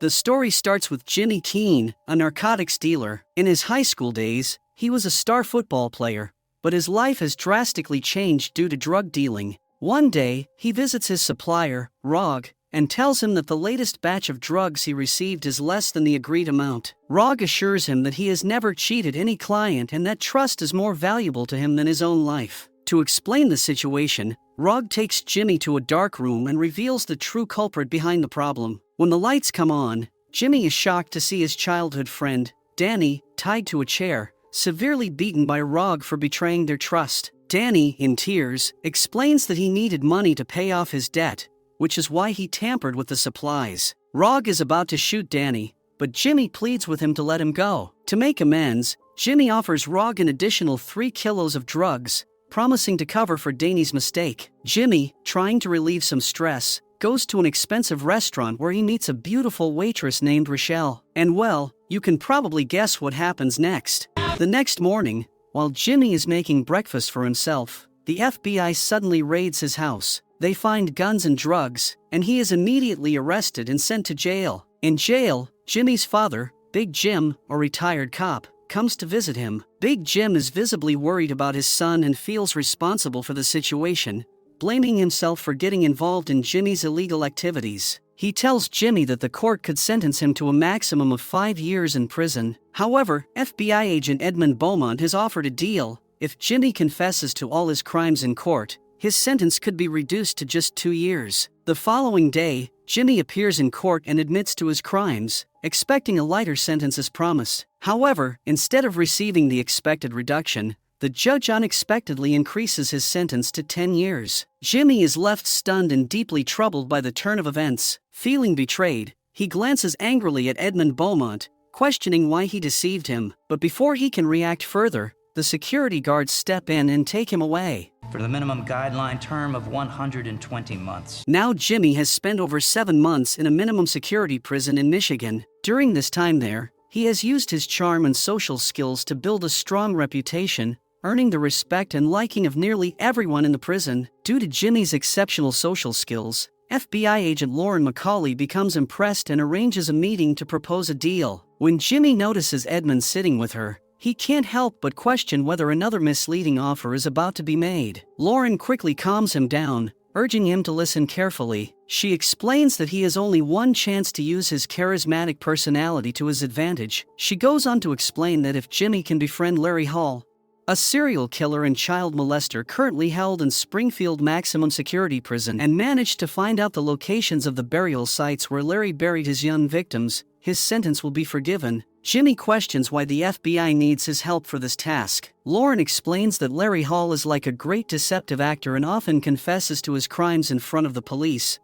The story starts with Jimmy Keene, a narcotics dealer. In his high school days, he was a star football player, but his life has drastically changed due to drug dealing. One day, he visits his supplier, Rog, and tells him that the latest batch of drugs he received is less than the agreed amount. Rog assures him that he has never cheated any client and that trust is more valuable to him than his own life. To explain the situation, Rog takes Jimmy to a dark room and reveals the true culprit behind the problem. When the lights come on, Jimmy is shocked to see his childhood friend, Danny, tied to a chair, severely beaten by Rog for betraying their trust. Danny, in tears, explains that he needed money to pay off his debt, which is why he tampered with the supplies. Rog is about to shoot Danny, but Jimmy pleads with him to let him go. To make amends, Jimmy offers Rog an additional 3 kilos of drugs, promising to cover for Danny's mistake. Jimmy, trying to relieve some stress, goes to an expensive restaurant where he meets a beautiful waitress named Rochelle. And well, you can probably guess what happens next. The next morning, while Jimmy is making breakfast for himself, the FBI suddenly raids his house. They find guns and drugs, and he is immediately arrested and sent to jail. In jail, Jimmy's father, Big Jim, a retired cop, comes to visit him. Big Jim is visibly worried about his son and feels responsible for the situation, blaming himself for getting involved in Jimmy's illegal activities. He tells Jimmy that the court could sentence him to a maximum of 5 years in prison. However, FBI agent Edmund Beaumont has offered a deal. If Jimmy confesses to all his crimes in court, his sentence could be reduced to just 2 years. The following day, Jimmy appears in court and admits to his crimes, expecting a lighter sentence as promised. However, instead of receiving the expected reduction, the judge unexpectedly increases his sentence to 10 years. Jimmy is left stunned and deeply troubled by the turn of events. Feeling betrayed, he glances angrily at Edmund Beaumont, questioning why he deceived him. But before he can react further, the security guards step in and take him away. For the minimum guideline term of 120 months. Now Jimmy has spent over 7 months in a minimum security prison in Michigan. During this time there, he has used his charm and social skills to build a strong reputation, earning the respect and liking of nearly everyone in the prison. Due to Jimmy's exceptional social skills, FBI agent Lauren McCauley becomes impressed and arranges a meeting to propose a deal. When Jimmy notices Edmund sitting with her, he can't help but question whether another misleading offer is about to be made. Lauren quickly calms him down, urging him to listen carefully. She explains that he has only one chance to use his charismatic personality to his advantage. She goes on to explain that if Jimmy can befriend Larry Hall, a serial killer and child molester currently held in Springfield Maximum Security Prison, and managed to find out the locations of the burial sites where Larry buried his young victims, his sentence will be forgiven. Jimmy questions why the FBI needs his help for this task. Lauren explains that Larry Hall is like a great deceptive actor and often confesses to his crimes in front of the police.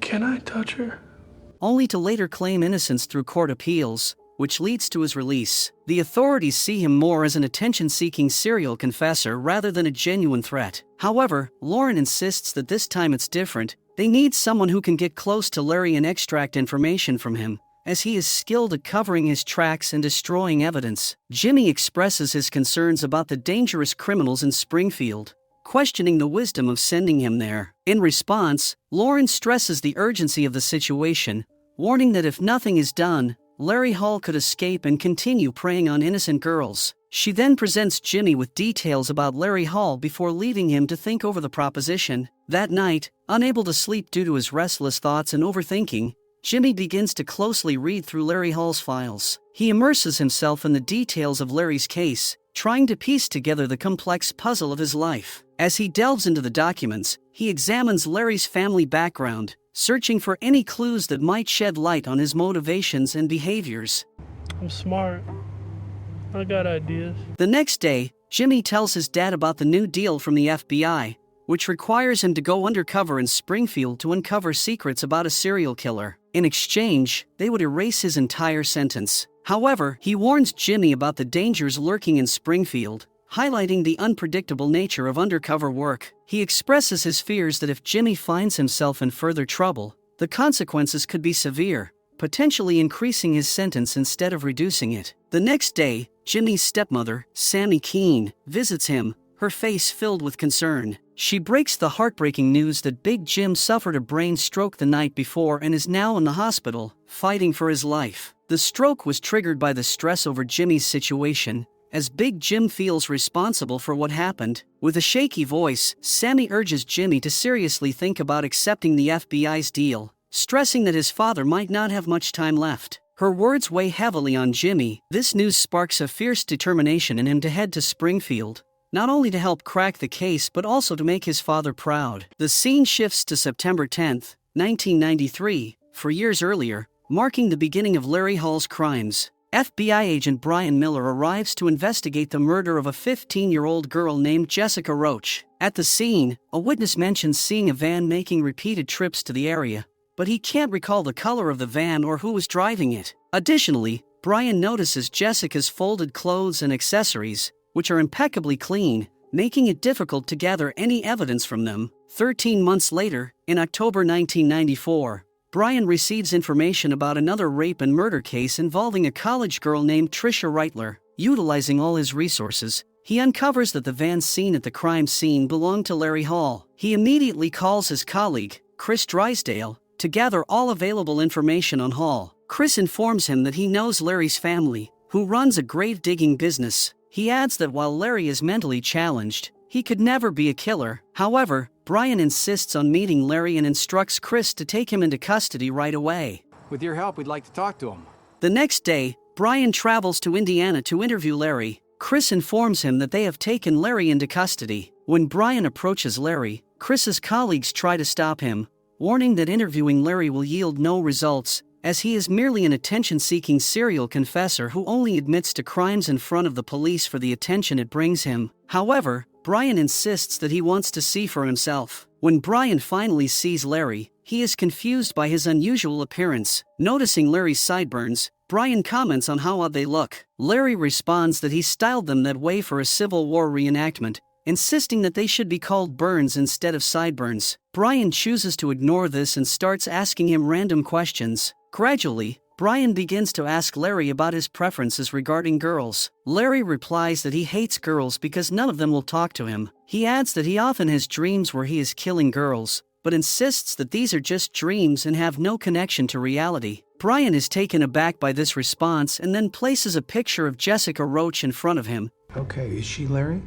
Can I touch her? Only to later claim innocence through court appeals, which leads to his release. The authorities see him more as an attention-seeking serial confessor rather than a genuine threat. However, Lauren insists that this time it's different. They need someone who can get close to Larry and extract information from him, as he is skilled at covering his tracks and destroying evidence. Jimmy expresses his concerns about the dangerous criminals in Springfield, questioning the wisdom of sending him there. In response, Lauren stresses the urgency of the situation, warning that if nothing is done, Larry Hall could escape and continue preying on innocent girls. She then presents Jimmy with details about Larry Hall before leaving him to think over the proposition. That night, unable to sleep due to his restless thoughts and overthinking, Jimmy begins to closely read through Larry Hall's files. He immerses himself in the details of Larry's case, trying to piece together the complex puzzle of his life. As he delves into the documents, he examines Larry's family background, searching for any clues that might shed light on his motivations and behaviors. I'm smart. I got ideas. The next day, Jimmy tells his dad about the new deal from the FBI, which requires him to go undercover in Springfield to uncover secrets about a serial killer. In exchange, they would erase his entire sentence. However, he warns Jimmy about the dangers lurking in Springfield, highlighting the unpredictable nature of undercover work. He expresses his fears that if Jimmy finds himself in further trouble, the consequences could be severe, potentially increasing his sentence instead of reducing it. The next day, Jimmy's stepmother, Sammy Keene, visits him, her face filled with concern. She breaks the heartbreaking news that Big Jim suffered a brain stroke the night before and is now in the hospital, fighting for his life. The stroke was triggered by the stress over Jimmy's situation, as Big Jim feels responsible for what happened. With a shaky voice, Sammy urges Jimmy to seriously think about accepting the FBI's deal, stressing that his father might not have much time left. Her words weigh heavily on Jimmy. This news sparks a fierce determination in him to head to Springfield, not only to help crack the case but also to make his father proud. The scene shifts to September 10, 1993, 4 years earlier, marking the beginning of Larry Hall's crimes. FBI agent Brian Miller arrives to investigate the murder of a 15-year-old girl named Jessica Roach. At the scene, a witness mentions seeing a van making repeated trips to the area, but he can't recall the color of the van or who was driving it. Additionally, Brian notices Jessica's folded clothes and accessories, which are impeccably clean, making it difficult to gather any evidence from them. 13 months later, in October 1994, Brian receives information about another rape and murder case involving a college girl named Trisha Reitler. Utilizing all his resources, he uncovers that the van seen at the crime scene belonged to Larry Hall. He immediately calls his colleague, Chris Drysdale, to gather all available information on Hall. Chris informs him that he knows Larry's family, who runs a grave-digging business. He adds that while Larry is mentally challenged, he could never be a killer. However, Brian insists on meeting Larry and instructs Chris to take him into custody right away. With your help, we'd like to talk to him. The next day, Brian travels to Indiana to interview Larry. Chris informs him that they have taken Larry into custody. When Brian approaches Larry, Chris's colleagues try to stop him, warning that interviewing Larry will yield no results, as he is merely an attention-seeking serial confessor who only admits to crimes in front of the police for the attention it brings him. However, Brian insists that he wants to see for himself. When Brian finally sees Larry, he is confused by his unusual appearance. Noticing Larry's sideburns, Brian comments on how odd they look. Larry responds that he styled them that way for a Civil War reenactment, insisting that they should be called burns instead of sideburns. Brian chooses to ignore this and starts asking him random questions. Gradually, Brian begins to ask Larry about his preferences regarding girls. Larry replies that he hates girls because none of them will talk to him. He adds that he often has dreams where he is killing girls, but insists that these are just dreams and have no connection to reality. Brian is taken aback by this response and then places a picture of Jessica Roach in front of him. Okay, is she Larry?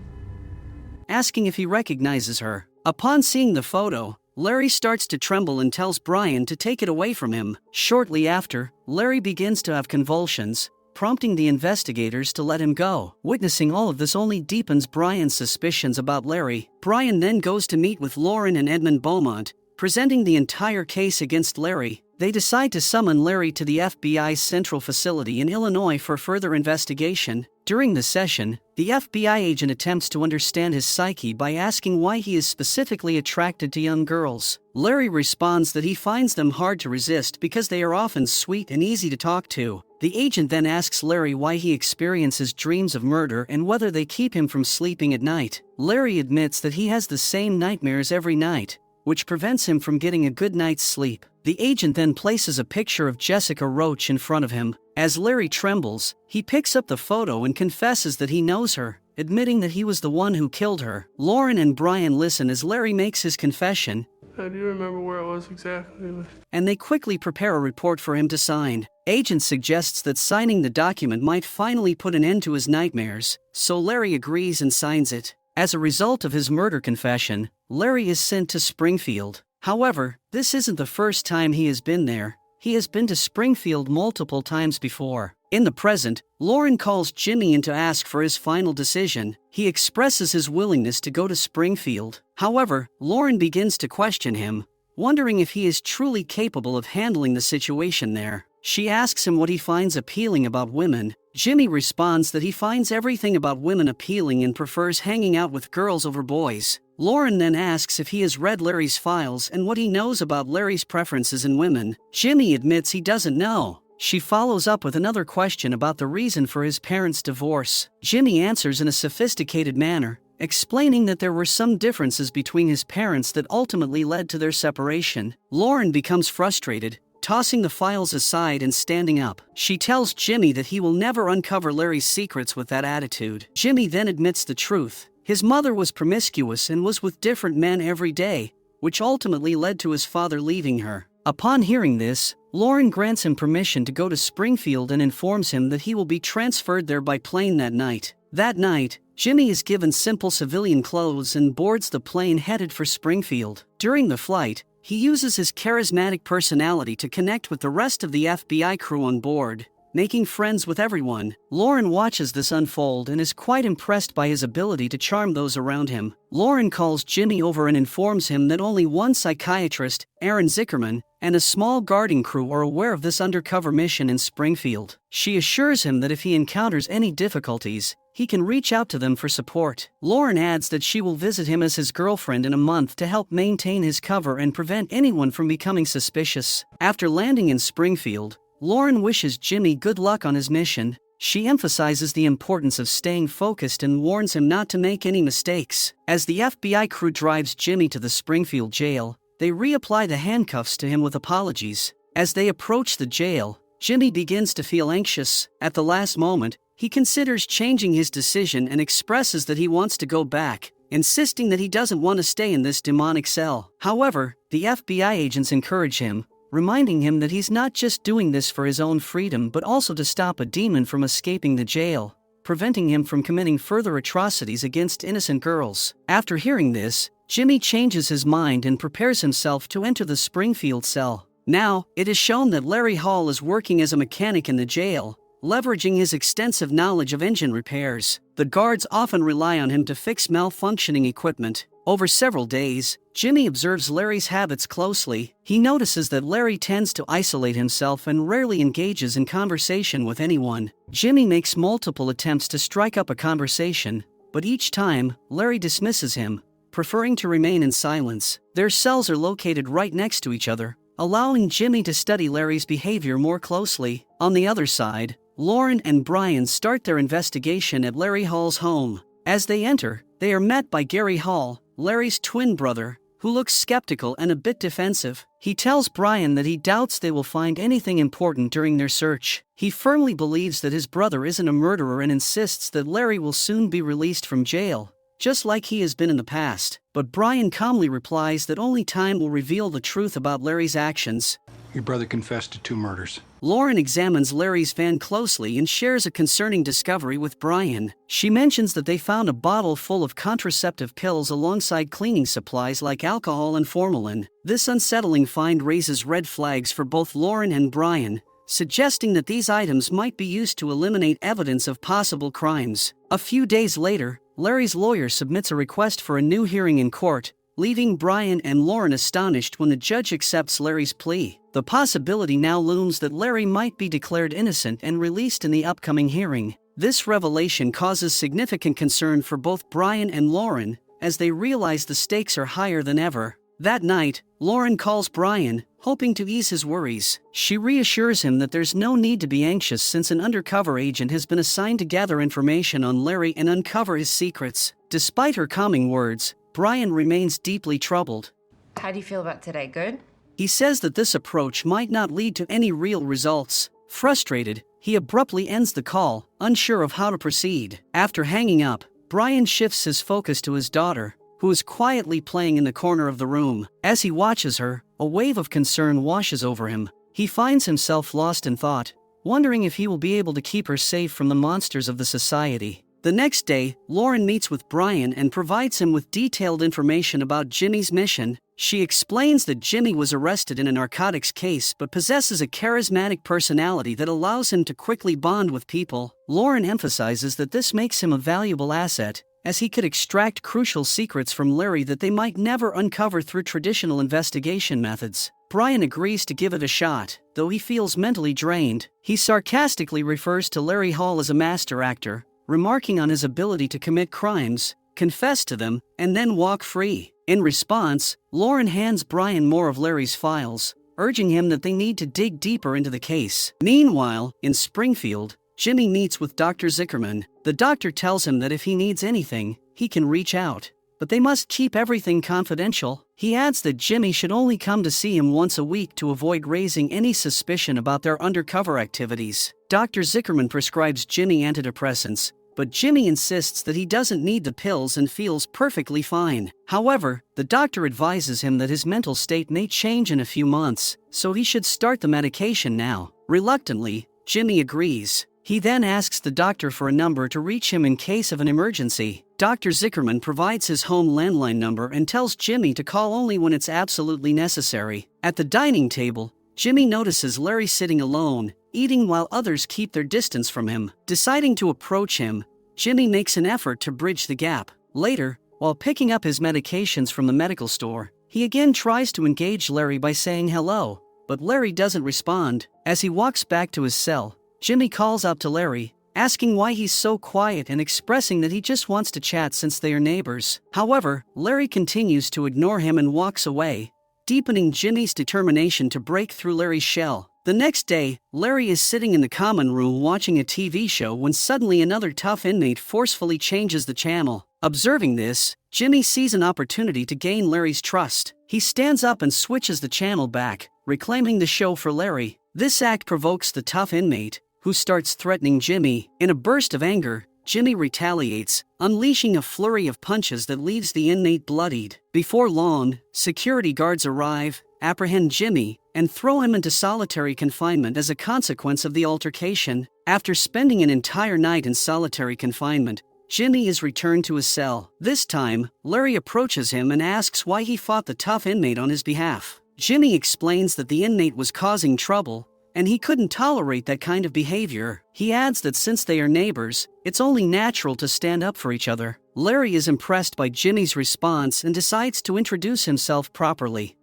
Asking if he recognizes her. Upon seeing the photo, Larry starts to tremble and tells Brian to take it away from him. Shortly after, Larry begins to have convulsions, prompting the investigators to let him go. Witnessing all of this only deepens Brian's suspicions about Larry. Brian then goes to meet with Lauren and Edmund Beaumont, presenting the entire case against Larry. They decide to summon Larry to the FBI's central facility in Illinois for further investigation. During the session, the FBI agent attempts to understand his psyche by asking why he is specifically attracted to young girls. Larry responds that he finds them hard to resist because they are often sweet and easy to talk to. The agent then asks Larry why he experiences dreams of murder and whether they keep him from sleeping at night. Larry admits that he has the same nightmares every night, which prevents him from getting a good night's sleep. The agent then places a picture of Jessica Roach in front of him. As Larry trembles, he picks up the photo and confesses that he knows her, admitting that he was the one who killed her. Lauren and Brian listen as Larry makes his confession, I do remember where it was exactly. and they quickly prepare a report for him to sign. Agent suggests that signing the document might finally put an end to his nightmares, so Larry agrees and signs it. As a result of his murder confession, Larry is sent to Springfield. However, this isn't the first time he has been there. He has been to Springfield multiple times before. In the present, Lauren calls Jimmy in to ask for his final decision. He expresses his willingness to go to Springfield. However, Lauren begins to question him, wondering if he is truly capable of handling the situation there. She asks him what he finds appealing about women. Jimmy responds that he finds everything about women appealing and prefers hanging out with girls over boys. Lauren then asks if he has read Larry's files and what he knows about Larry's preferences in women. Jimmy admits he doesn't know. She follows up with another question about the reason for his parents' divorce. Jimmy answers in a sophisticated manner, explaining that there were some differences between his parents that ultimately led to their separation. Lauren becomes frustrated, tossing the files aside and standing up. She tells Jimmy that he will never uncover Larry's secrets with that attitude. Jimmy then admits the truth, His mother was promiscuous and was with different men every day, which ultimately led to his father leaving her. Upon hearing this, Lauren grants him permission to go to Springfield and informs him that he will be transferred there by plane that night. That night, Jimmy is given simple civilian clothes and boards the plane headed for Springfield. During the flight, he uses his charismatic personality to connect with the rest of the FBI crew on board, making friends with everyone. Lauren watches this unfold and is quite impressed by his ability to charm those around him. Lauren calls Jimmy over and informs him that only one psychiatrist, Aaron Zickerman, and a small guarding crew are aware of this undercover mission in Springfield. She assures him that if he encounters any difficulties, he can reach out to them for support. Lauren adds that she will visit him as his girlfriend in a month to help maintain his cover and prevent anyone from becoming suspicious. After landing in Springfield, Lauren wishes Jimmy good luck on his mission. She emphasizes the importance of staying focused and warns him not to make any mistakes. As the FBI crew drives Jimmy to the Springfield jail, they reapply the handcuffs to him with apologies. As they approach the jail, Jimmy begins to feel anxious. At the last moment, he considers changing his decision and expresses that he wants to go back, insisting that he doesn't want to stay in this demonic cell. However, the FBI agents encourage him, reminding him that he's not just doing this for his own freedom but also to stop a demon from escaping the jail, preventing him from committing further atrocities against innocent girls. After hearing this, Jimmy changes his mind and prepares himself to enter the Springfield cell. Now, it is shown that Larry Hall is working as a mechanic in the jail, leveraging his extensive knowledge of engine repairs. The guards often rely on him to fix malfunctioning equipment. Over several days, Jimmy observes Larry's habits closely. He notices that Larry tends to isolate himself and rarely engages in conversation with anyone. Jimmy makes multiple attempts to strike up a conversation, but each time, Larry dismisses him, preferring to remain in silence. Their cells are located right next to each other, allowing Jimmy to study Larry's behavior more closely. On the other side, Lauren and Brian start their investigation at Larry Hall's home. As they enter, they are met by Gary Hall, Larry's twin brother, who looks skeptical and a bit defensive. He tells Brian that he doubts they will find anything important during their search. He firmly believes that his brother isn't a murderer and insists that Larry will soon be released from jail, just like he has been in the past. But Brian calmly replies that only time will reveal the truth about Larry's actions. Your brother confessed to 2 murders. Lauren examines Larry's van closely and shares a concerning discovery with Brian. She mentions that they found a bottle full of contraceptive pills alongside cleaning supplies like alcohol and formalin. This unsettling find raises red flags for both Lauren and Brian, suggesting that these items might be used to eliminate evidence of possible crimes. A few days later, Larry's lawyer submits a request for a new hearing in court, leaving Brian and Lauren astonished when the judge accepts Larry's plea. The possibility now looms that Larry might be declared innocent and released in the upcoming hearing. This revelation causes significant concern for both Brian and Lauren, as they realize the stakes are higher than ever. That night, Lauren calls Brian, hoping to ease his worries. She reassures him that there's no need to be anxious since an undercover agent has been assigned to gather information on Larry and uncover his secrets. Despite her calming words, Brian remains deeply troubled. How do you feel about today? Good? He says that this approach might not lead to any real results. Frustrated, he abruptly ends the call, unsure of how to proceed. After hanging up, Brian shifts his focus to his daughter, who is quietly playing in the corner of the room. As he watches her, a wave of concern washes over him. He finds himself lost in thought, wondering if he will be able to keep her safe from the monsters of the society. The next day, Lauren meets with Brian and provides him with detailed information about Jimmy's mission. She explains that Jimmy was arrested in a narcotics case but possesses a charismatic personality that allows him to quickly bond with people. Lauren emphasizes that this makes him a valuable asset, as he could extract crucial secrets from Larry that they might never uncover through traditional investigation methods. Brian agrees to give it a shot, though he feels mentally drained. He sarcastically refers to Larry Hall as a master actor, remarking on his ability to commit crimes, confess to them, and then walk free. In response, Lauren hands Brian more of Larry's files, urging him that they need to dig deeper into the case. Meanwhile, in Springfield, Jimmy meets with Dr. Zickerman. The doctor tells him that if he needs anything, he can reach out, but they must keep everything confidential. He adds that Jimmy should only come to see him once a week to avoid raising any suspicion about their undercover activities. Dr. Zickerman prescribes Jimmy antidepressants, but Jimmy insists that he doesn't need the pills and feels perfectly fine. However, the doctor advises him that his mental state may change in a few months, so he should start the medication now. Reluctantly, Jimmy agrees. He then asks the doctor for a number to reach him in case of an emergency. Dr. Zickerman provides his home landline number and tells Jimmy to call only when it's absolutely necessary. At the dining table, Jimmy notices Larry sitting alone, eating while others keep their distance from him. Deciding to approach him, Jimmy makes an effort to bridge the gap. Later, while picking up his medications from the medical store, he again tries to engage Larry by saying hello, but Larry doesn't respond. As he walks back to his cell, Jimmy calls out to Larry, asking why he's so quiet and expressing that he just wants to chat since they are neighbors. However, Larry continues to ignore him and walks away, deepening Jimmy's determination to break through Larry's shell. The next day, Larry is sitting in the common room watching a TV show when suddenly another tough inmate forcefully changes the channel. Observing this, Jimmy sees an opportunity to gain Larry's trust. He stands up and switches the channel back, reclaiming the show for Larry. This act provokes the tough inmate, who starts threatening Jimmy. In a burst of anger, Jimmy retaliates, unleashing a flurry of punches that leaves the inmate bloodied. Before long, security guards arrive, apprehend Jimmy, and throw him into solitary confinement as a consequence of the altercation. After spending an entire night in solitary confinement, Jimmy is returned to his cell. This time, Larry approaches him and asks why he fought the tough inmate on his behalf. Jimmy explains that the inmate was causing trouble, and he couldn't tolerate that kind of behavior. He adds that since they are neighbors, it's only natural to stand up for each other. Larry is impressed by Jimmy's response and decides to introduce himself properly.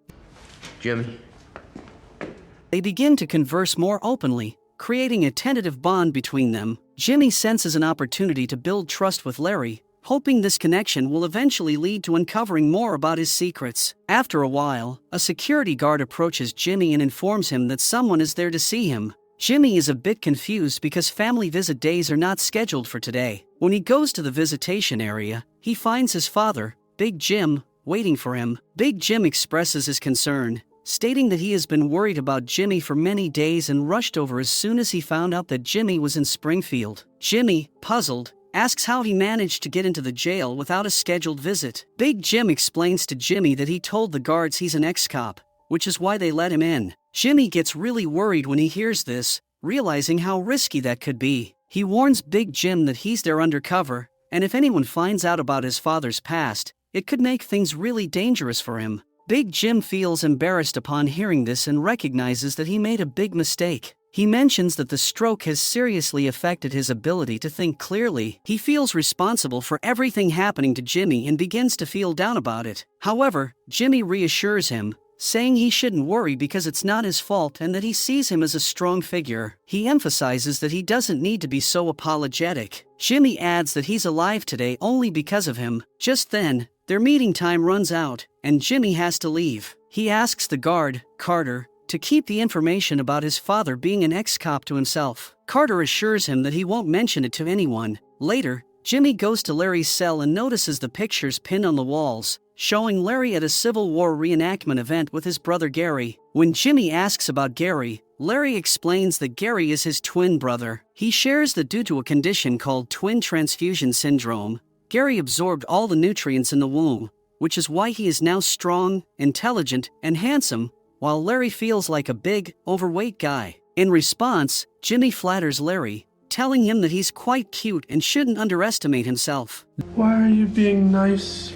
Jimmy. They begin to converse more openly, creating a tentative bond between them. Jimmy senses an opportunity to build trust with Larry, hoping this connection will eventually lead to uncovering more about his secrets. After a while, a security guard approaches Jimmy and informs him that someone is there to see him. Jimmy is a bit confused because family visit days are not scheduled for today. When he goes to the visitation area, he finds his father, Big Jim, waiting for him. Big Jim expresses his concern, stating that he has been worried about Jimmy for many days and rushed over as soon as he found out that Jimmy was in Springfield. Jimmy, puzzled, asks how he managed to get into the jail without a scheduled visit. Big Jim explains to Jimmy that he told the guards he's an ex-cop, which is why they let him in. Jimmy gets really worried when he hears this, realizing how risky that could be. He warns Big Jim that he's there undercover, and if anyone finds out about his father's past, it could make things really dangerous for him. Big Jim feels embarrassed upon hearing this and recognizes that he made a big mistake. He mentions that the stroke has seriously affected his ability to think clearly. He feels responsible for everything happening to Jimmy and begins to feel down about it. However, Jimmy reassures him, saying he shouldn't worry because it's not his fault and that he sees him as a strong figure. He emphasizes that he doesn't need to be so apologetic. Jimmy adds that he's alive today only because of him. Just then, their meeting time runs out, and Jimmy has to leave. He asks the guard, Carter, to keep the information about his father being an ex-cop to himself. Carter assures him that he won't mention it to anyone. Later, Jimmy goes to Larry's cell and notices the pictures pinned on the walls, showing Larry at a Civil War reenactment event with his brother Gary. When Jimmy asks about Gary, Larry explains that Gary is his twin brother. He shares that due to a condition called twin transfusion syndrome, Gary absorbed all the nutrients in the womb, which is why he is now strong, intelligent, and handsome, while Larry feels like a big, overweight guy. In response, Jimmy flatters Larry, telling him that he's quite cute and shouldn't underestimate himself. Why are you being nice?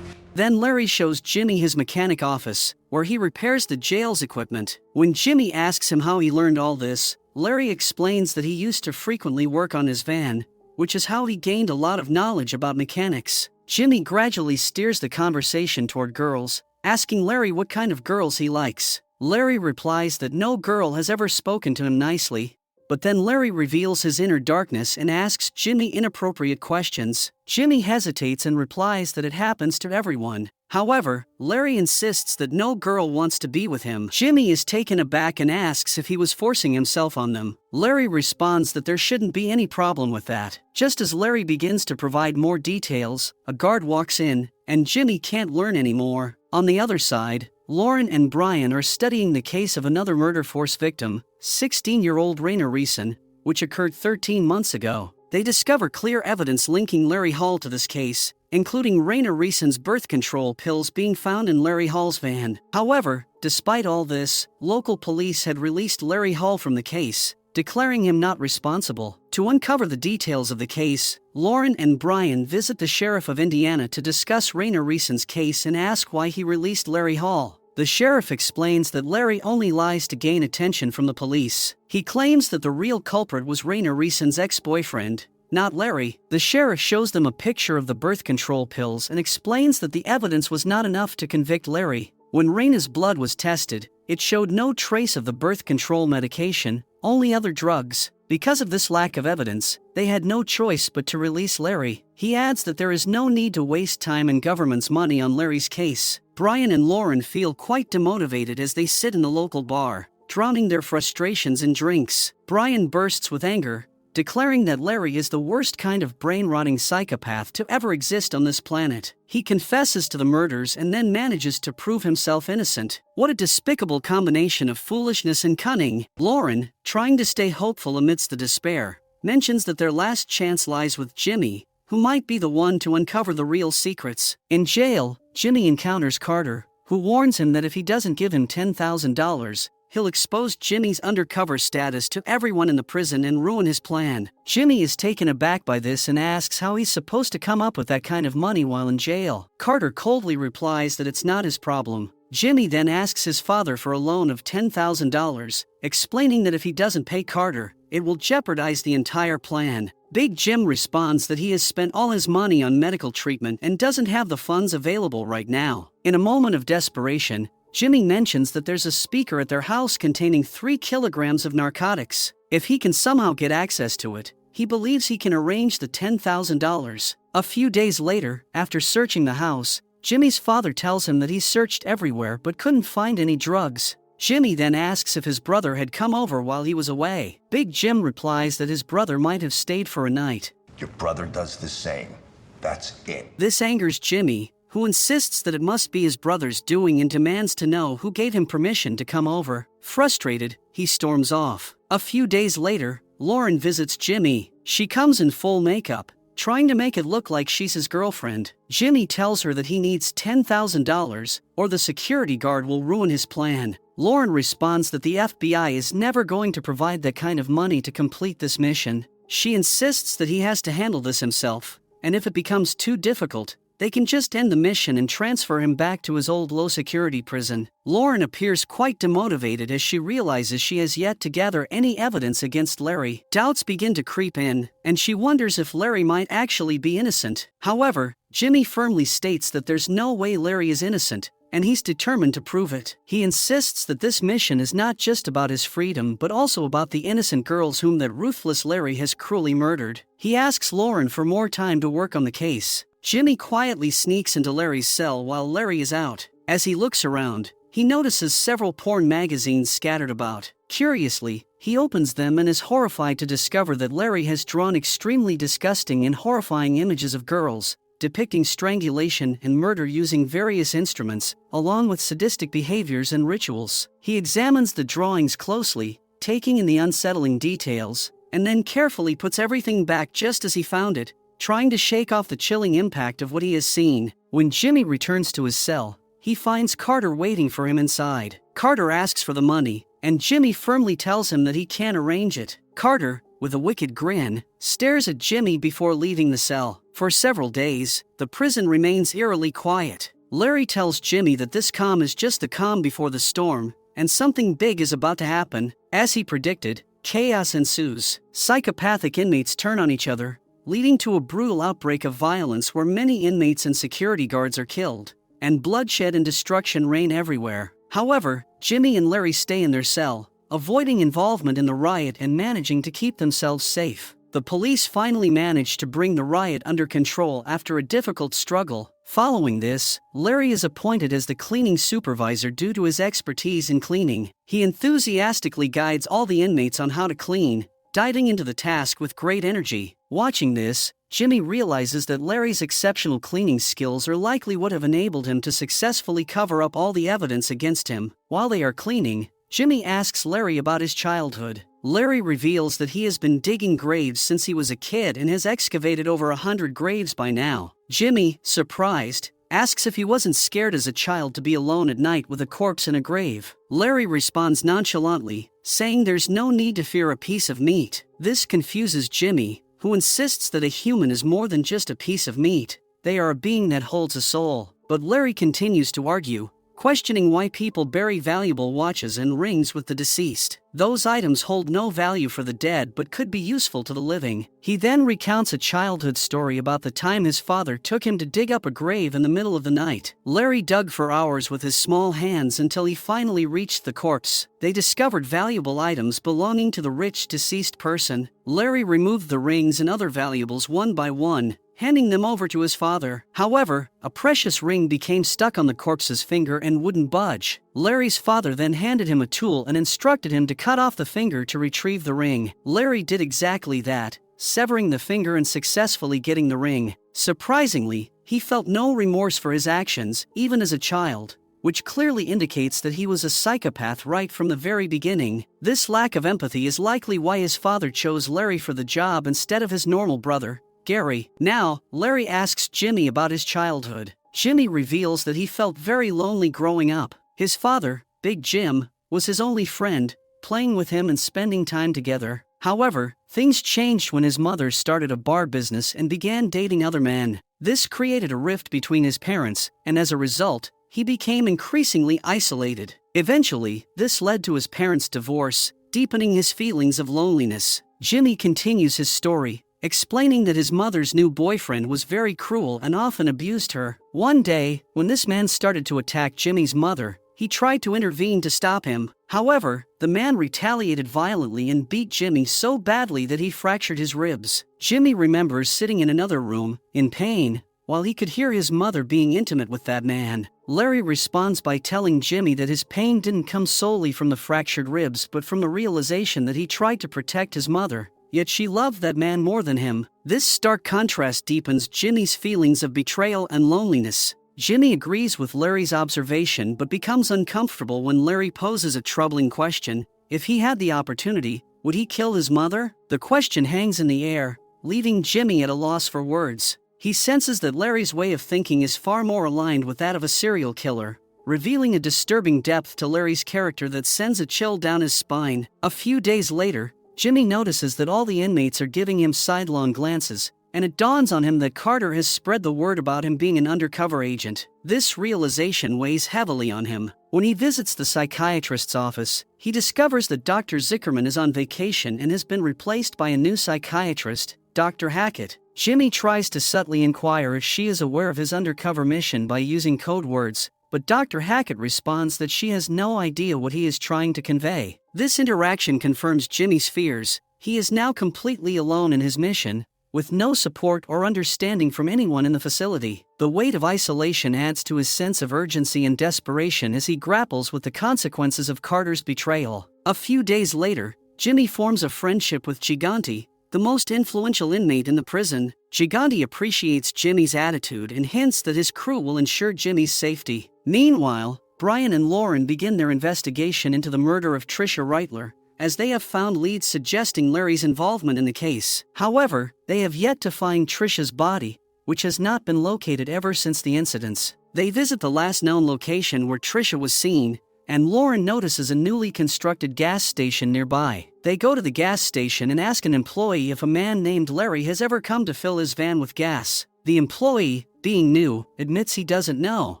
Then Larry shows Jimmy his mechanic office, where he repairs the jail's equipment. When Jimmy asks him how he learned all this, Larry explains that he used to frequently work on his van, which is how he gained a lot of knowledge about mechanics. Jimmy gradually steers the conversation toward girls, asking Larry what kind of girls he likes. Larry replies that no girl has ever spoken to him nicely, but then Larry reveals his inner darkness and asks Jimmy inappropriate questions. Jimmy hesitates and replies that it happens to everyone. However, Larry insists that no girl wants to be with him. Jimmy is taken aback and asks if he was forcing himself on them. Larry responds that there shouldn't be any problem with that. Just as Larry begins to provide more details, a guard walks in, and Jimmy can't learn anymore. On the other side, Lauren and Brian are studying the case of another murder force victim, 16-year-old Raina Reeson, which occurred 13 months ago. They discover clear evidence linking Larry Hall to this case, including Raina Reeson's birth control pills being found in Larry Hall's van. However, despite all this, local police had released Larry Hall from the case, declaring him not responsible. To uncover the details of the case, Lauren and Brian visit the sheriff of Indiana to discuss Raina Reeson's case and ask why he released Larry Hall. The sheriff explains that Larry only lies to gain attention from the police. He claims that the real culprit was Raina Reeson's ex-boyfriend, not Larry. The sheriff shows them a picture of the birth control pills and explains that the evidence was not enough to convict Larry. When Raina's blood was tested, it showed no trace of the birth control medication, only other drugs. Because of this lack of evidence, they had no choice but to release Larry. He adds that there is no need to waste time and government's money on Larry's case. Brian and Lauren feel quite demotivated as they sit in the local bar, drowning their frustrations in drinks. Brian bursts with anger, declaring that Larry is the worst kind of brain-rotting psychopath to ever exist on this planet. He confesses to the murders and then manages to prove himself innocent. What a despicable combination of foolishness and cunning. Lauren, trying to stay hopeful amidst the despair, mentions that their last chance lies with Jimmy, who might be the one to uncover the real secrets. In jail, Jimmy encounters Carter, who warns him that if he doesn't give him $10,000, he'll expose Jimmy's undercover status to everyone in the prison and ruin his plan. Jimmy is taken aback by this and asks how he's supposed to come up with that kind of money while in jail. Carter coldly replies that it's not his problem. Jimmy then asks his father for a loan of $10,000, explaining that if he doesn't pay Carter, it will jeopardize the entire plan. Big Jim responds that he has spent all his money on medical treatment and doesn't have the funds available right now. In a moment of desperation, Jimmy mentions that there's a speaker at their house containing 3 kilograms of narcotics. If he can somehow get access to it, he believes he can arrange the $10,000. A few days later, after searching the house, Jimmy's father tells him that he searched everywhere but couldn't find any drugs. Jimmy then asks if his brother had come over while he was away. Big Jim replies that his brother might have stayed for a night. Your brother does the same. That's it. This angers Jimmy, who insists that it must be his brother's doing and demands to know who gave him permission to come over. Frustrated, he storms off. A few days later, Lauren visits Jimmy. She comes in full makeup, trying to make it look like she's his girlfriend. Jimmy tells her that he needs $10,000, or the security guard will ruin his plan. Lauren responds that the FBI is never going to provide that kind of money to complete this mission. She insists that he has to handle this himself, and if it becomes too difficult, they can just end the mission and transfer him back to his old low-security prison. Lauren appears quite demotivated as she realizes she has yet to gather any evidence against Larry. Doubts begin to creep in, and she wonders if Larry might actually be innocent. However, Jimmy firmly states that there's no way Larry is innocent, and he's determined to prove it. He insists that this mission is not just about his freedom but also about the innocent girls whom that ruthless Larry has cruelly murdered. He asks Lauren for more time to work on the case. Jimmy quietly sneaks into Larry's cell while Larry is out. As he looks around, he notices several porn magazines scattered about. Curiously, he opens them and is horrified to discover that Larry has drawn extremely disgusting and horrifying images of girls, depicting strangulation and murder using various instruments, along with sadistic behaviors and rituals. He examines the drawings closely, taking in the unsettling details, and then carefully puts everything back just as he found it, trying to shake off the chilling impact of what he has seen. When Jimmy returns to his cell, he finds Carter waiting for him inside. Carter asks for the money, and Jimmy firmly tells him that he can't arrange it. Carter, with a wicked grin, stares at Jimmy before leaving the cell. For several days, the prison remains eerily quiet. Larry tells Jimmy that this calm is just the calm before the storm, and something big is about to happen. As he predicted, chaos ensues. Psychopathic inmates turn on each other, leading to a brutal outbreak of violence where many inmates and security guards are killed, and bloodshed and destruction reign everywhere. However, Jimmy and Larry stay in their cell, avoiding involvement in the riot and managing to keep themselves safe. The police finally manage to bring the riot under control after a difficult struggle. Following this, Larry is appointed as the cleaning supervisor due to his expertise in cleaning. He enthusiastically guides all the inmates on how to clean, diving into the task with great energy. Watching this, Jimmy realizes that Larry's exceptional cleaning skills are likely what have enabled him to successfully cover up all the evidence against him. While they are cleaning, Jimmy asks Larry about his childhood. Larry reveals that he has been digging graves since he was a kid and has excavated over 100 graves by now. Jimmy, surprised, asks if he wasn't scared as a child to be alone at night with a corpse in a grave. Larry responds nonchalantly, saying there's no need to fear a piece of meat. This confuses Jimmy, who insists that a human is more than just a piece of meat. They are a being that holds a soul. But Larry continues to argue, questioning why people bury valuable watches and rings with the deceased. Those items hold no value for the dead but could be useful to the living. He then recounts a childhood story about the time his father took him to dig up a grave in the middle of the night. Larry dug for hours with his small hands until he finally reached the corpse. They discovered valuable items belonging to the rich deceased person. Larry removed the rings and other valuables one by one, handing them over to his father. However, a precious ring became stuck on the corpse's finger and wouldn't budge. Larry's father then handed him a tool and instructed him to cut off the finger to retrieve the ring. Larry did exactly that, severing the finger and successfully getting the ring. Surprisingly, he felt no remorse for his actions, even as a child, which clearly indicates that he was a psychopath right from the very beginning. This lack of empathy is likely why his father chose Larry for the job instead of his normal brother, Gary. Now, Larry asks Jimmy about his childhood. Jimmy reveals that he felt very lonely growing up. His father, Big Jim, was his only friend, playing with him and spending time together. However, things changed when his mother started a bar business and began dating other men. This created a rift between his parents, and as a result, he became increasingly isolated. Eventually, this led to his parents' divorce, deepening his feelings of loneliness. Jimmy continues his story, explaining that his mother's new boyfriend was very cruel and often abused her. One day, when this man started to attack Jimmy's mother, he tried to intervene to stop him. However, the man retaliated violently and beat Jimmy so badly that he fractured his ribs. Jimmy remembers sitting in another room, in pain, while he could hear his mother being intimate with that man. Larry responds by telling Jimmy that his pain didn't come solely from the fractured ribs but from the realization that he tried to protect his mother, yet she loved that man more than him. This stark contrast deepens Jimmy's feelings of betrayal and loneliness. Jimmy agrees with Larry's observation but becomes uncomfortable when Larry poses a troubling question. If he had the opportunity, would he kill his mother? The question hangs in the air, leaving Jimmy at a loss for words. He senses that Larry's way of thinking is far more aligned with that of a serial killer, revealing a disturbing depth to Larry's character that sends a chill down his spine. A few days later, Jimmy notices that all the inmates are giving him sidelong glances, and it dawns on him that Carter has spread the word about him being an undercover agent. This realization weighs heavily on him. When he visits the psychiatrist's office, he discovers that Dr. Zickerman is on vacation and has been replaced by a new psychiatrist, Dr. Hackett. Jimmy tries to subtly inquire if she is aware of his undercover mission by using code words, but Dr. Hackett responds that she has no idea what he is trying to convey. This interaction confirms Jimmy's fears. He is now completely alone in his mission, with no support or understanding from anyone in the facility. The weight of isolation adds to his sense of urgency and desperation as he grapples with the consequences of Carter's betrayal. A few days later, Jimmy forms a friendship with Gigante, the most influential inmate in the prison. Gigante appreciates Jimmy's attitude and hints that his crew will ensure Jimmy's safety. Meanwhile, Brian and Lauren begin their investigation into the murder of Tricia Reitler, as they have found leads suggesting Larry's involvement in the case. However, they have yet to find Tricia's body, which has not been located ever since the incidents. They visit the last known location where Tricia was seen, and Lauren notices a newly constructed gas station nearby. They go to the gas station and ask an employee if a man named Larry has ever come to fill his van with gas. The employee, being new, admits he doesn't know.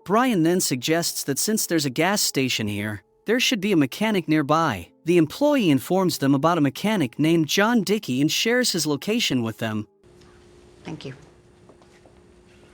Brian then suggests that since there's a gas station here, there should be a mechanic nearby. The employee informs them about a mechanic named John Dickey and shares his location with them. Thank you.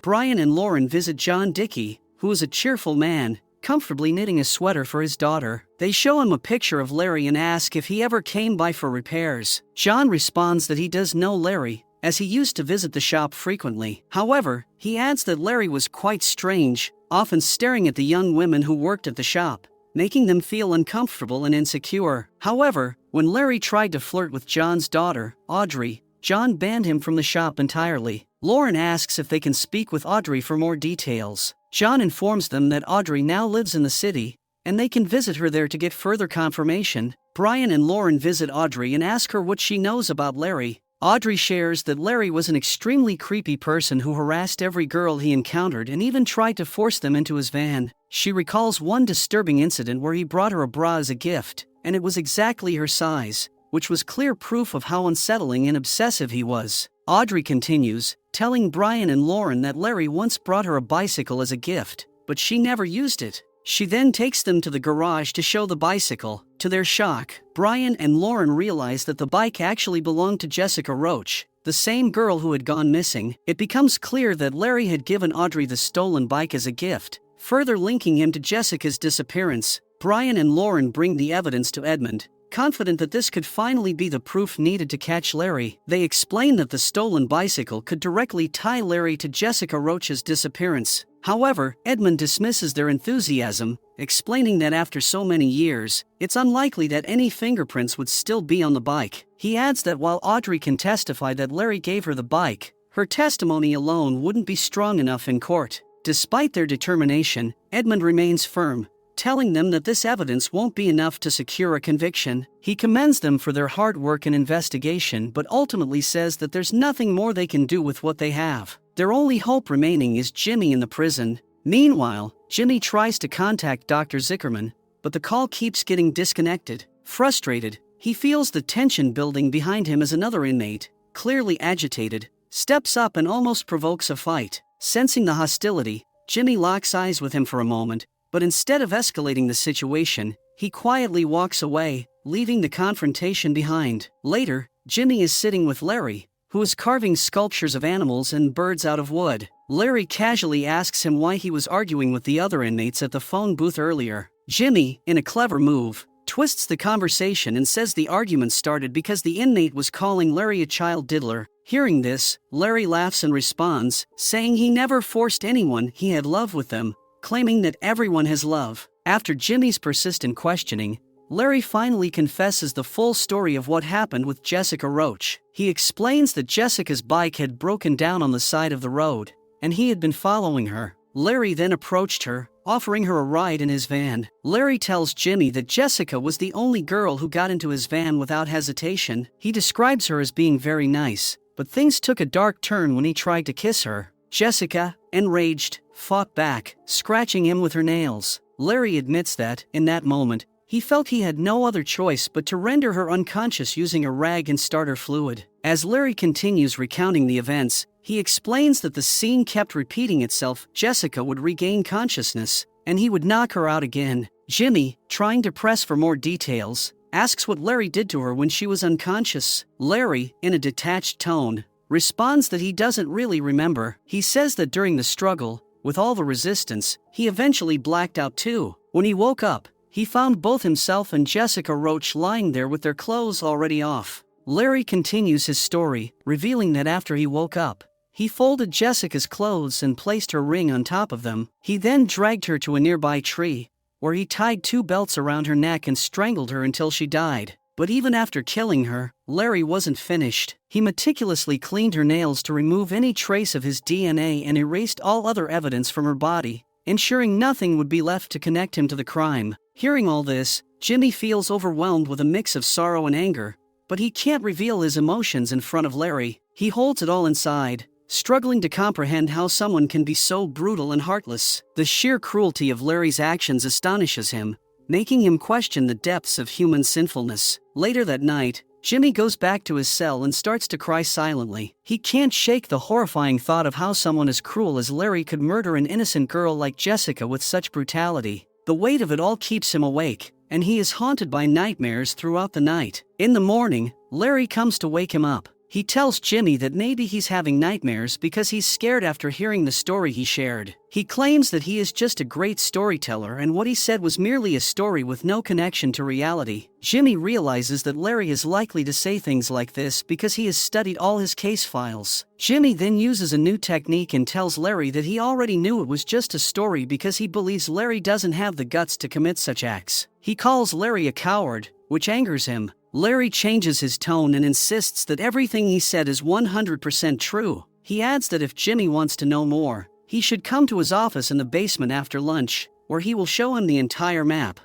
Brian and Lauren visit John Dickey, who is a cheerful man, comfortably knitting a sweater for his daughter. They show him a picture of Larry and ask if he ever came by for repairs. John responds that he does know Larry, as he used to visit the shop frequently. However, he adds that Larry was quite strange, often staring at the young women who worked at the shop, making them feel uncomfortable and insecure. However, when Larry tried to flirt with John's daughter, Audrey, John banned him from the shop entirely. Lauren asks if they can speak with Audrey for more details. John informs them that Audrey now lives in the city, and they can visit her there to get further confirmation. Brian and Lauren visit Audrey and ask her what she knows about Larry. Audrey shares that Larry was an extremely creepy person who harassed every girl he encountered and even tried to force them into his van. She recalls one disturbing incident where he brought her a bra as a gift, and it was exactly her size, which was clear proof of how unsettling and obsessive he was. Audrey continues, telling Brian and Lauren that Larry once brought her a bicycle as a gift, but she never used it. She then takes them to the garage to show the bicycle. To their shock, Brian and Lauren realize that the bike actually belonged to Jessica Roach, the same girl who had gone missing. It becomes clear that Larry had given Audrey the stolen bike as a gift, further linking him to Jessica's disappearance. Brian and Lauren bring the evidence to Edmund, confident that this could finally be the proof needed to catch Larry. They explain that the stolen bicycle could directly tie Larry to Jessica Roach's disappearance. However, Edmund dismisses their enthusiasm, explaining that after so many years, it's unlikely that any fingerprints would still be on the bike. He adds that while Audrey can testify that Larry gave her the bike, her testimony alone wouldn't be strong enough in court. Despite their determination, Edmund remains firm, telling them that this evidence won't be enough to secure a conviction. He commends them for their hard work and investigation but ultimately says that there's nothing more they can do with what they have. Their only hope remaining is Jimmy in the prison. Meanwhile, Jimmy tries to contact Dr. Zickerman, but the call keeps getting disconnected. Frustrated, he feels the tension building behind him as another inmate, clearly agitated, steps up and almost provokes a fight. Sensing the hostility, Jimmy locks eyes with him for a moment, but instead of escalating the situation, he quietly walks away, leaving the confrontation behind. Later, Jimmy is sitting with Larry, who is carving sculptures of animals and birds out of wood. Larry casually asks him why he was arguing with the other inmates at the phone booth earlier. Jimmy, in a clever move, twists the conversation and says the argument started because the inmate was calling Larry a child diddler. Hearing this, Larry laughs and responds, saying he never forced anyone, he had love with them, claiming that everyone has love. After Jimmy's persistent questioning, Larry finally confesses the full story of what happened with Jessica Roach. He explains that Jessica's bike had broken down on the side of the road, and he had been following her. Larry then approached her, offering her a ride in his van. Larry tells Jimmy that Jessica was the only girl who got into his van without hesitation. He describes her as being very nice, but things took a dark turn when he tried to kiss her. Jessica, enraged, fought back, scratching him with her nails. Larry admits that, in that moment, he felt he had no other choice but to render her unconscious using a rag and starter fluid. As Larry continues recounting the events, he explains that the scene kept repeating itself. Jessica would regain consciousness, and he would knock her out again. Jimmy, trying to press for more details, asks what Larry did to her when she was unconscious. Larry, in a detached tone, responds that he doesn't really remember. He says that during the struggle, with all the resistance, he eventually blacked out too. When he woke up, he found both himself and Jessica Roach lying there with their clothes already off. Larry continues his story, revealing that after he woke up, he folded Jessica's clothes and placed her ring on top of them. He then dragged her to a nearby tree, where he tied 2 belts around her neck and strangled her until she died. But even after killing her, Larry wasn't finished. He meticulously cleaned her nails to remove any trace of his DNA and erased all other evidence from her body, ensuring nothing would be left to connect him to the crime. Hearing all this, Jimmy feels overwhelmed with a mix of sorrow and anger, but he can't reveal his emotions in front of Larry. He holds it all inside, struggling to comprehend how someone can be so brutal and heartless. The sheer cruelty of Larry's actions astonishes him, making him question the depths of human sinfulness. Later that night, Jimmy goes back to his cell and starts to cry silently. He can't shake the horrifying thought of how someone as cruel as Larry could murder an innocent girl like Jessica with such brutality. The weight of it all keeps him awake, and he is haunted by nightmares throughout the night. In the morning, Larry comes to wake him up. He tells Jimmy that maybe he's having nightmares because he's scared after hearing the story he shared. He claims that he is just a great storyteller and what he said was merely a story with no connection to reality. Jimmy realizes that Larry is likely to say things like this because he has studied all his case files. Jimmy then uses a new technique and tells Larry that he already knew it was just a story because he believes Larry doesn't have the guts to commit such acts. He calls Larry a coward, which angers him. Larry changes his tone and insists that everything he said is 100% true. He adds that if Jimmy wants to know more, he should come to his office in the basement after lunch. where he will show him the entire map.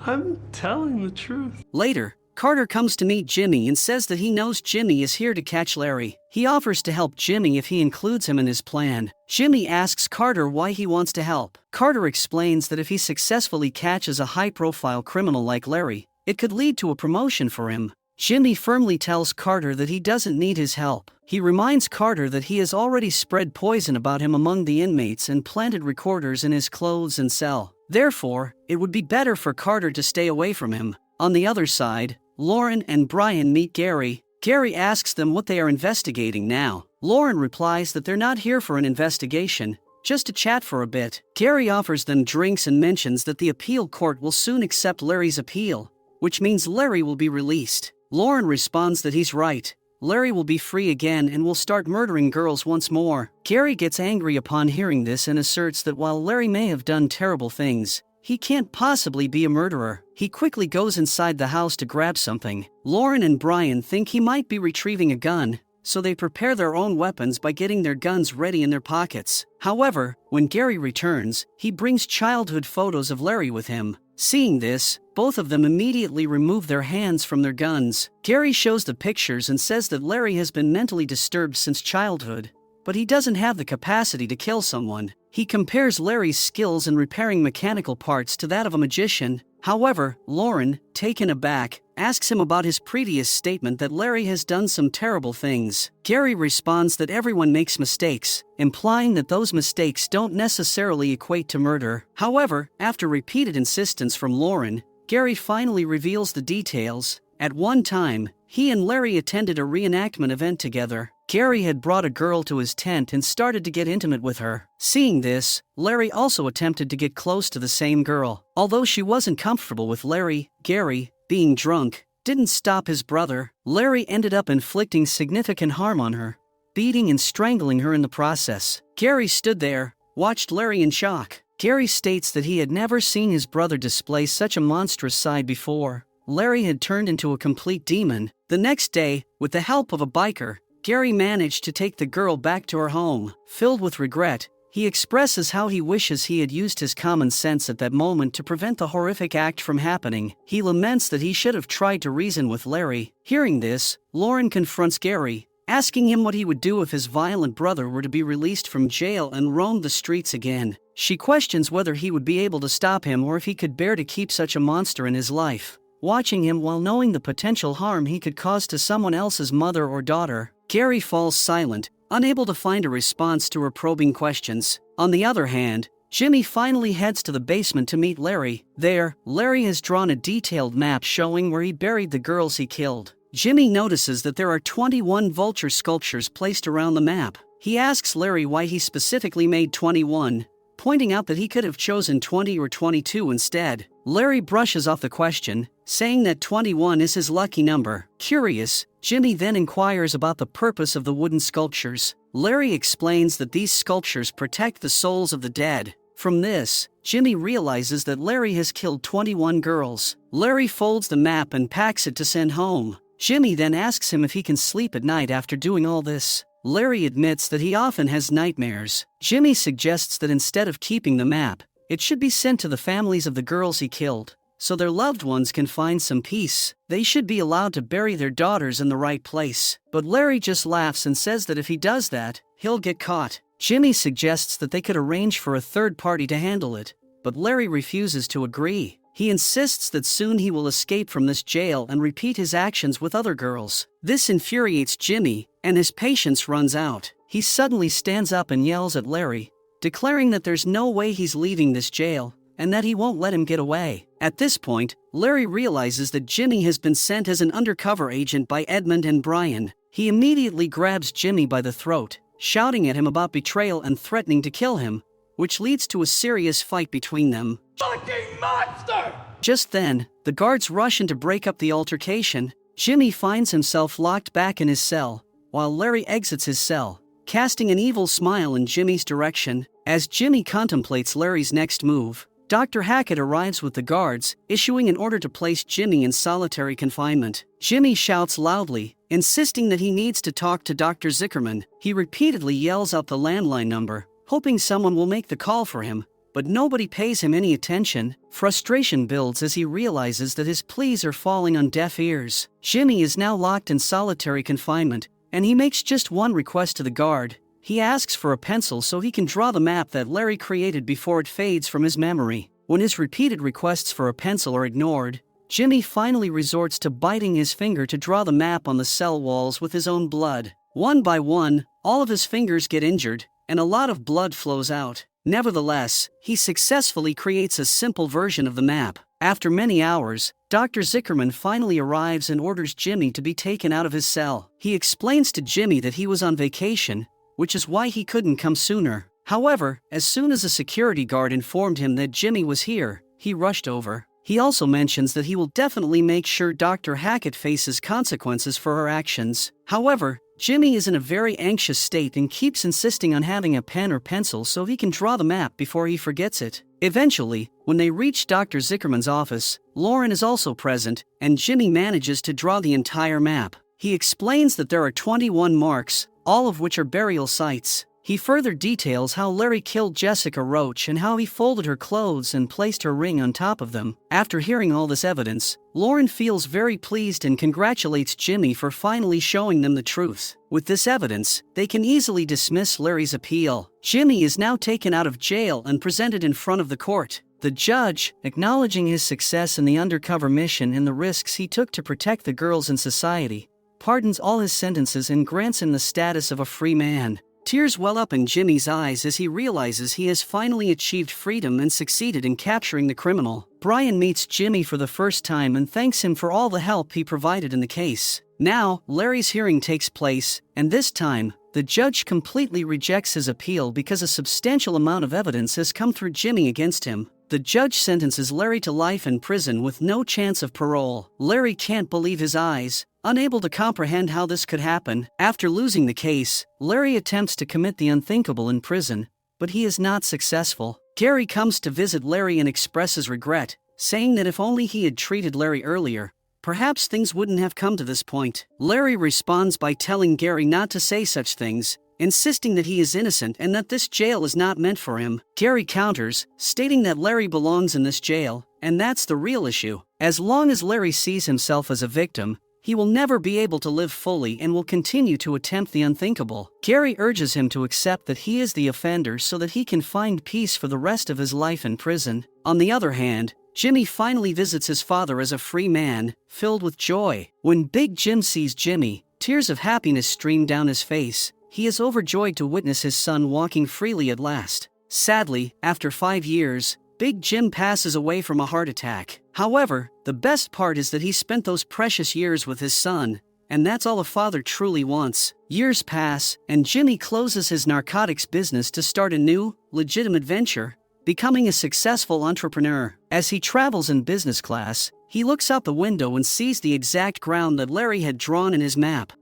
I'm telling the truth. Later, Carter comes to meet Jimmy and says that he knows Jimmy is here to catch Larry. He offers to help Jimmy if he includes him in his plan. Jimmy asks Carter why he wants to help. Carter explains that if he successfully catches a high-profile criminal like Larry, it could lead to a promotion for him. Jimmy firmly tells Carter that he doesn't need his help. He reminds Carter that he has already spread poison about him among the inmates and planted recorders in his clothes and cell. Therefore, it would be better for Carter to stay away from him. On the other side, Lauren and Brian meet Gary. Gary asks them what they are investigating now. Lauren replies that they're not here for an investigation, just to chat for a bit. Gary offers them drinks and mentions that the appeal court will soon accept Larry's appeal, which means Larry will be released. Lauren responds that he's right. Larry will be free again and will start murdering girls once more. Gary gets angry upon hearing this and asserts that while Larry may have done terrible things, he can't possibly be a murderer. He quickly goes inside the house to grab something. Lauren and Brian think he might be retrieving a gun, so they prepare their own weapons by getting their guns ready in their pockets. However, when Gary returns, he brings childhood photos of Larry with him. Seeing this, both of them immediately remove their hands from their guns. Gary shows the pictures and says that Larry has been mentally disturbed since childhood, but he doesn't have the capacity to kill someone. He compares Larry's skills in repairing mechanical parts to that of a magician. However, Lauren, taken aback, asks him about his previous statement that Larry has done some terrible things. Gary responds that everyone makes mistakes, implying that those mistakes don't necessarily equate to murder. However, after repeated insistence from Lauren, Gary finally reveals the details. At one time, he and Larry attended a reenactment event together. Gary had brought a girl to his tent and started to get intimate with her. Seeing this, Larry also attempted to get close to the same girl. Although she wasn't comfortable with Larry, Gary, being drunk, didn't stop his brother. Larry ended up inflicting significant harm on her, beating and strangling her in the process. Gary stood there, watched Larry in shock. Gary states that he had never seen his brother display such a monstrous side before. Larry had turned into a complete demon. The next day, with the help of a biker, Gary managed to take the girl back to her home. Filled with regret, he expresses how he wishes he had used his common sense at that moment to prevent the horrific act from happening. He laments that he should have tried to reason with Larry. Hearing this, Lauren confronts Gary, asking him what he would do if his violent brother were to be released from jail and roam the streets again. She questions whether he would be able to stop him or if he could bear to keep such a monster in his life, watching him while knowing the potential harm he could cause to someone else's mother or daughter. Gary falls silent, unable to find a response to her probing questions. On the other hand, Jimmy finally heads to the basement to meet Larry. There, Larry has drawn a detailed map showing where he buried the girls he killed. Jimmy notices that there are 21 vulture sculptures placed around the map. He asks Larry why he specifically made 21, pointing out that he could have chosen 20 or 22 instead. Larry brushes off the question, saying that 21 is his lucky number. Curious, Jimmy then inquires about the purpose of the wooden sculptures. Larry explains that these sculptures protect the souls of the dead. From this, Jimmy realizes that Larry has killed 21 girls. Larry folds the map and packs it to send home. Jimmy then asks him if he can sleep at night after doing all this. Larry admits that he often has nightmares. Jimmy suggests that instead of keeping the map, it should be sent to the families of the girls he killed, so their loved ones can find some peace. They should be allowed to bury their daughters in the right place. But Larry just laughs and says that if he does that, he'll get caught. Jimmy suggests that they could arrange for a third party to handle it, but Larry refuses to agree. He insists that soon he will escape from this jail and repeat his actions with other girls. This infuriates Jimmy, and his patience runs out. He suddenly stands up and yells at Larry, declaring that there's no way he's leaving this jail, and that he won't let him get away. At this point, Larry realizes that Jimmy has been sent as an undercover agent by Edmund and Brian. He immediately grabs Jimmy by the throat, shouting at him about betrayal and threatening to kill him, which leads to a serious fight between them. Fucking monster! Just then, the guards rush in to break up the altercation. Jimmy finds himself locked back in his cell, while Larry exits his cell, casting an evil smile in Jimmy's direction. As Jimmy contemplates Larry's next move, Dr. Hackett arrives with the guards, issuing an order to place Jimmy in solitary confinement. Jimmy shouts loudly, insisting that he needs to talk to Dr. Zickerman. He repeatedly yells out the landline number, hoping someone will make the call for him, but nobody pays him any attention. Frustration builds as he realizes that his pleas are falling on deaf ears. Jimmy is now locked in solitary confinement, and he makes just one request to the guard. He asks for a pencil so he can draw the map that Larry created before it fades from his memory. When his repeated requests for a pencil are ignored, Jimmy finally resorts to biting his finger to draw the map on the cell walls with his own blood. One by one, all of his fingers get injured, and a lot of blood flows out. Nevertheless, he successfully creates a simple version of the map. After many hours, Dr. Zickerman finally arrives and orders Jimmy to be taken out of his cell. He explains to Jimmy that he was on vacation, which is why he couldn't come sooner. However, as soon as a security guard informed him that Jimmy was here, he rushed over. He also mentions that he will definitely make sure Dr. Hackett faces consequences for her actions. However, Jimmy is in a very anxious state and keeps insisting on having a pen or pencil so he can draw the map before he forgets it. Eventually, when they reach Dr. Zickerman's office, Lauren is also present, and Jimmy manages to draw the entire map. He explains that there are 21 marks, all of which are burial sites. He further details how Larry killed Jessica Roach and how he folded her clothes and placed her ring on top of them. After hearing all this evidence, Lauren feels very pleased and congratulates Jimmy for finally showing them the truth. With this evidence, they can easily dismiss Larry's appeal. Jimmy is now taken out of jail and presented in front of the court. The judge, acknowledging his success in the undercover mission and the risks he took to protect the girls in society, pardons all his sentences and grants him the status of a free man. Tears well up in Jimmy's eyes as he realizes he has finally achieved freedom and succeeded in capturing the criminal. Brian meets Jimmy for the first time and thanks him for all the help he provided in the case. Now, Larry's hearing takes place, and this time, the judge completely rejects his appeal because a substantial amount of evidence has come through Jimmy against him. The judge sentences Larry to life in prison with no chance of parole. Larry can't believe his eyes. Unable to comprehend how this could happen, after losing the case, Larry attempts to commit the unthinkable in prison, but he is not successful. Gary comes to visit Larry and expresses regret, saying that if only he had treated Larry earlier, perhaps things wouldn't have come to this point. Larry responds by telling Gary not to say such things, insisting that he is innocent and that this jail is not meant for him. Gary counters, stating that Larry belongs in this jail, and that's the real issue. As long as Larry sees himself as a victim, he will never be able to live fully and will continue to attempt the unthinkable. Gary urges him to accept that he is the offender so that he can find peace for the rest of his life in prison. On the other hand, Jimmy finally visits his father as a free man, filled with joy. When Big Jim sees Jimmy, tears of happiness stream down his face. He is overjoyed to witness his son walking freely at last. Sadly, after 5 years, Big Jim passes away from a heart attack. However, the best part is that he spent those precious years with his son, and that's all a father truly wants. Years pass, and Jimmy closes his narcotics business to start a new, legitimate venture, becoming a successful entrepreneur. As he travels in business class, he looks out the window and sees the exact ground that Larry had drawn in his map.